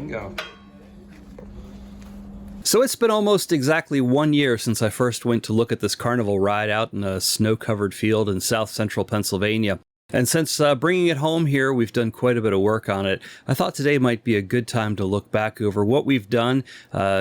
Bingo. So it's been almost exactly 1 year since I first went to look at this Carnival ride out in a snow-covered field in south central Pennsylvania. And since bringing it home here, we've done quite a bit of work on it. I thought today might be a good time to look back over what we've done,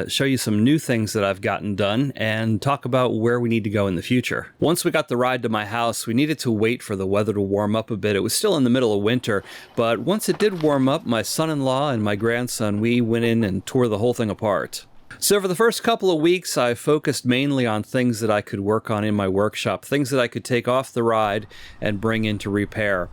show you some new things that I've gotten done, and talk about where we need to go in the future. Once we got the ride to my house, we needed to wait for the weather to warm up a bit. It was still in the middle of winter, but once it did warm up, my son-in-law and my grandson, we went in and tore the whole thing apart. So for the first couple of weeks, I focused mainly on things that I could work on in my workshop, things that I could take off the ride and bring into repair.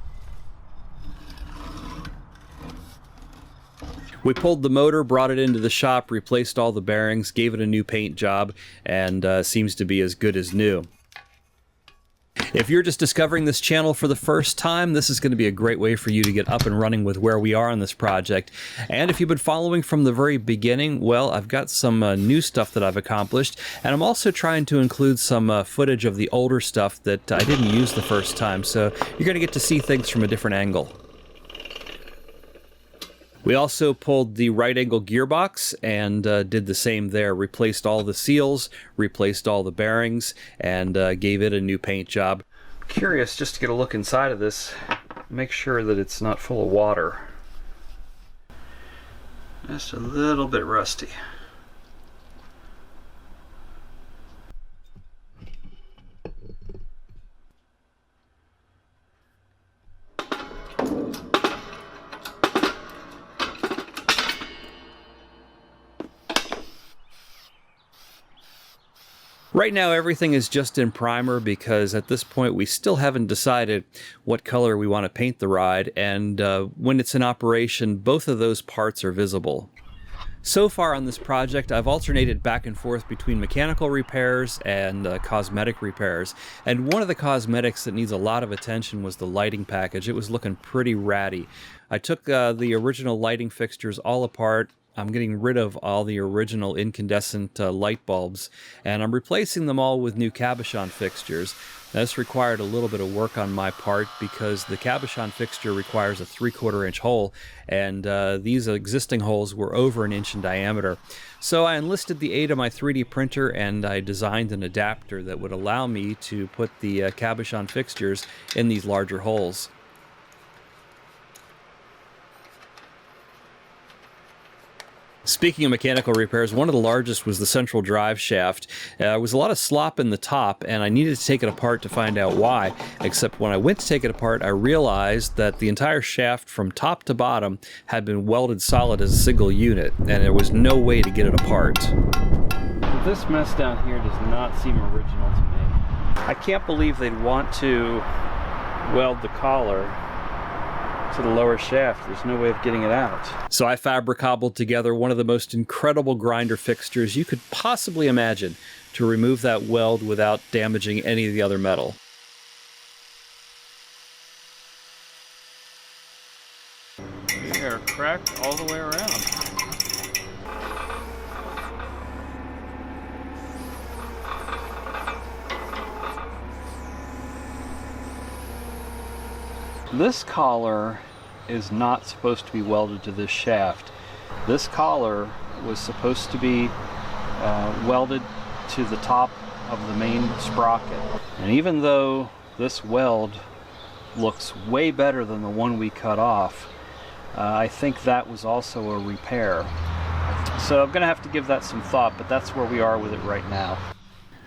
We pulled the motor, brought it into the shop, replaced all the bearings, gave it a new paint job, and seems to be as good as new. If you're just discovering this channel for the first time, this is going to be a great way for you to get up and running with where we are on this project. And if you've been following from the very beginning, well, I've got some new stuff that I've accomplished, and I'm also trying to include some footage of the older stuff that I didn't use the first time, so you're going to get to see things from a different angle. We also pulled the right angle gearbox and did the same there. Replaced all the seals, replaced all the bearings, and gave it a new paint job. Curious just to get a look inside of this, make sure that it's not full of water. Just a little bit rusty. Right now everything is just in primer because at this point we still haven't decided what color we want to paint the ride, and when it's in operation both of those parts are visible. So far on this project I've alternated back and forth between mechanical repairs and cosmetic repairs, and one of the cosmetics that needs a lot of attention was the lighting package. It was looking pretty ratty. I took the original lighting fixtures all apart. I'm getting rid of all the original incandescent light bulbs, and I'm replacing them all with new cabochon fixtures. This required a little bit of work on my part because the cabochon fixture requires a 3/4 inch hole, and these existing holes were over 1 inch in diameter. So I enlisted the aid of my 3D printer and I designed an adapter that would allow me to put the cabochon fixtures in these larger holes. Speaking of mechanical repairs, one of the largest was the central drive shaft. There was a lot of slop in the top, and I needed to take it apart to find out why, except when I went to take it apart, I realized that the entire shaft from top to bottom had been welded solid as a single unit, and there was no way to get it apart. This mess down here does not seem original to me. I can't believe they'd want to weld the collar to the lower shaft. There's no way of getting it out. So I fabric-cobbled together one of the most incredible grinder fixtures you could possibly imagine to remove that weld without damaging any of the other metal. They are cracked all the way around. This collar is not supposed to be welded to this shaft. This collar was supposed to be welded to the top of the main sprocket. And even though this weld looks way better than the one we cut off, I think that was also a repair. So I'm gonna have to give that some thought, but that's where we are with it right now.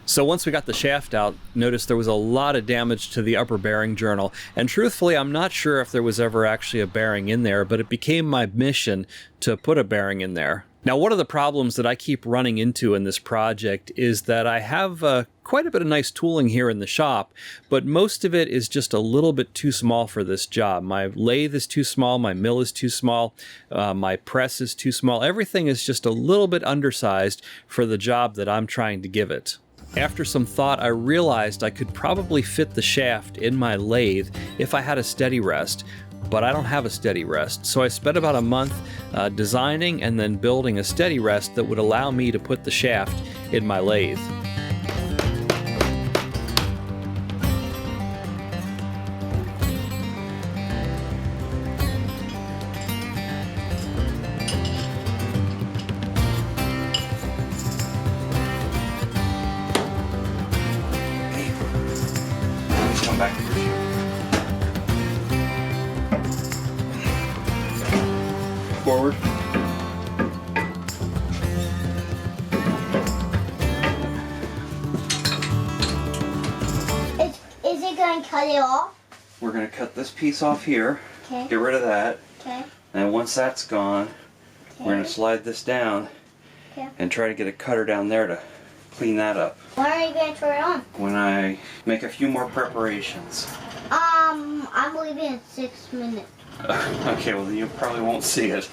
So once we got the shaft out, notice there was a lot of damage to the upper bearing journal, and truthfully I'm not sure if there was ever actually a bearing in there, but it became my mission to put a bearing in there. Now, one of the problems that I keep running into in this project is that I have quite a bit of nice tooling here in the shop, but most of it is just a little bit too small for this job. My lathe is too small, my mill is too small, my press is too small. Everything is just a little bit undersized for the job that I'm trying to give it. After some thought, I realized I could probably fit the shaft in my lathe if I had a steady rest, but I don't have a steady rest. So I spent about a month designing and then building a steady rest that would allow me to put the shaft in my lathe. Forward. Is it going to cut it off? We're going to cut this piece off here. Okay. Get rid of that. Okay. And once that's gone, Okay. we're going to slide this down Okay. and try to get a cutter down there to clean that up. When are you going to turn it on? When I make a few more preparations. I believe in 6 minutes. Okay, well you probably won't see it.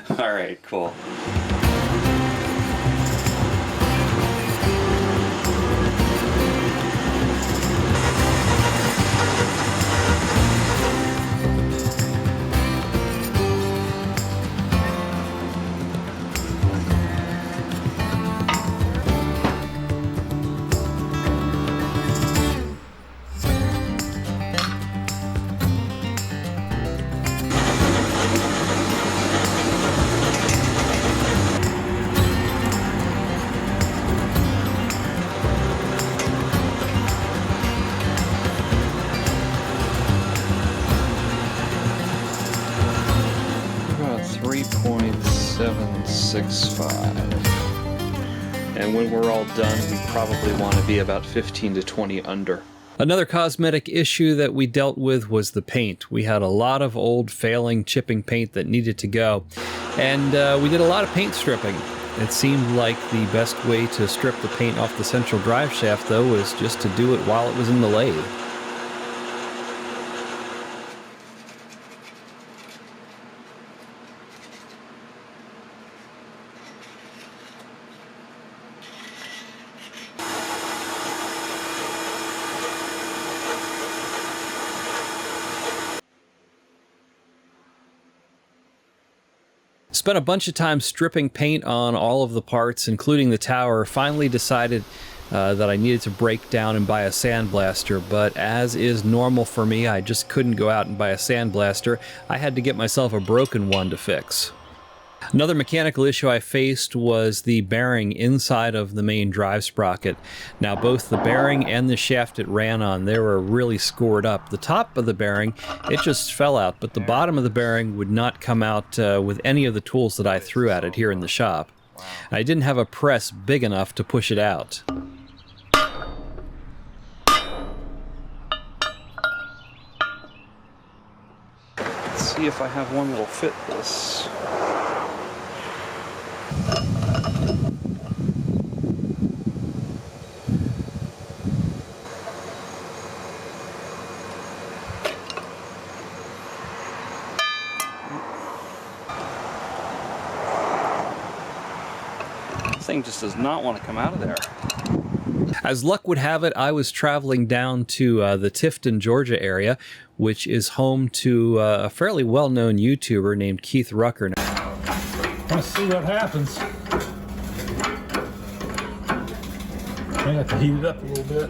Alright, cool. About 3.765. And when we're all done, we probably want to be about 15 to 20 under. Another cosmetic issue that we dealt with was the paint. We had a lot of old failing chipping paint that needed to go. And we did a lot of paint stripping. It seemed like the best way to strip the paint off the central drive shaft, though, was just to do it while it was in the lathe. Spent a bunch of time stripping paint on all of the parts, including the tower. Finally decided that I needed to break down and buy a Sandblaster, but as is normal for me, I just couldn't go out and buy a Sandblaster. I had to get myself a broken one to fix. Another mechanical issue I faced was the bearing inside of the main drive sprocket. Now both the bearing and the shaft it ran on, they were really scored up. The top of the bearing, it just fell out, but the bottom of the bearing would not come out with any of the tools that I threw at it here in the shop. I didn't have a press big enough to push it out. Let's see if I have one that'll fit this. Thing just does not want to come out of there. As luck would have it, I was traveling down to the Tifton, Georgia area, which is home to a fairly well-known YouTuber named Keith Rucker. Let's see what happens. I have to heat it up a little bit.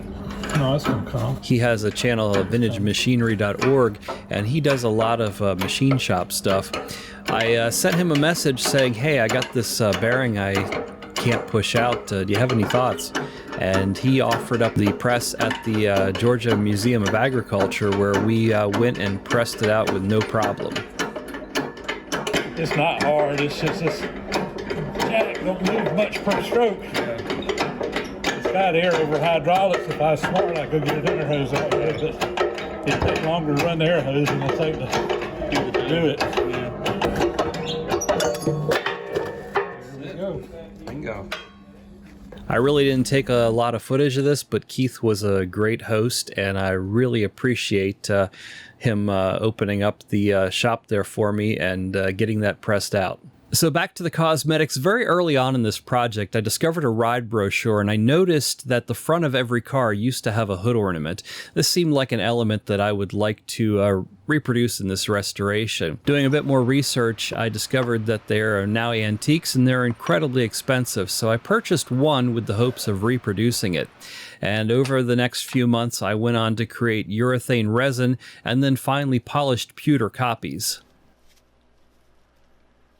No, it's gonna come. He has a channel, vintagemachinery.org, and he does a lot of machine shop stuff. I sent him a message saying, hey, I got this bearing I can't push out. Do you have any thoughts? And he offered up the press at the Georgia Museum of Agriculture, where we went and pressed it out with no problem. It's not hard. It's just this jack don't move much per stroke. It's got air over hydraulics. If I was smart, I'd go get an inner hose out of it, but it'd take longer to run the air hose than it'll take to do it. Bingo. I really didn't take a lot of footage of this, but Keith was a great host, and I really appreciate him opening up the shop there for me and getting that pressed out. So back to the cosmetics. Very early on in this project, I discovered a ride brochure, and I noticed that the front of every car used to have a hood ornament. This seemed like an element that I would like to reproduce in this restoration. Doing a bit more research, I discovered that they are now antiques and they're incredibly expensive, so I purchased one with the hopes of reproducing it. And over the next few months, I went on to create urethane resin and then finally polished pewter copies.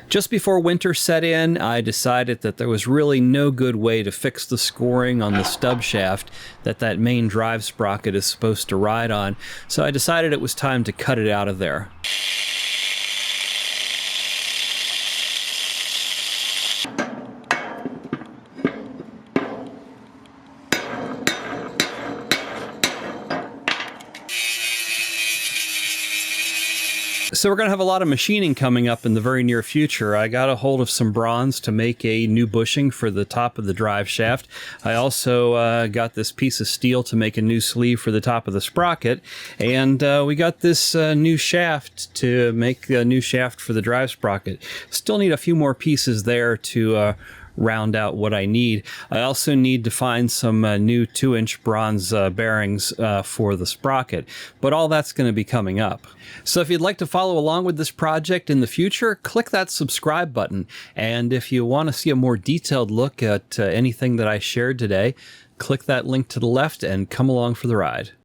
Just before winter set in, I decided that there was really no good way to fix the scoring on the stub shaft that main drive sprocket is supposed to ride on, so I decided it was time to cut it out of there. So we're going to have a lot of machining coming up in the very near future. I got a hold of some bronze to make a new bushing for the top of the drive shaft. I also got this piece of steel to make a new sleeve for the top of the sprocket. And we got this new shaft to make a new shaft for the drive sprocket. Still need a few more pieces there to round out what I need. I also need to find some new 2-inch bronze bearings for the sprocket, but all that's going to be coming up. So if you'd like to follow along with this project in the future, click that subscribe button. And if you want to see a more detailed look at anything that I shared today, click that link to the left and come along for the ride.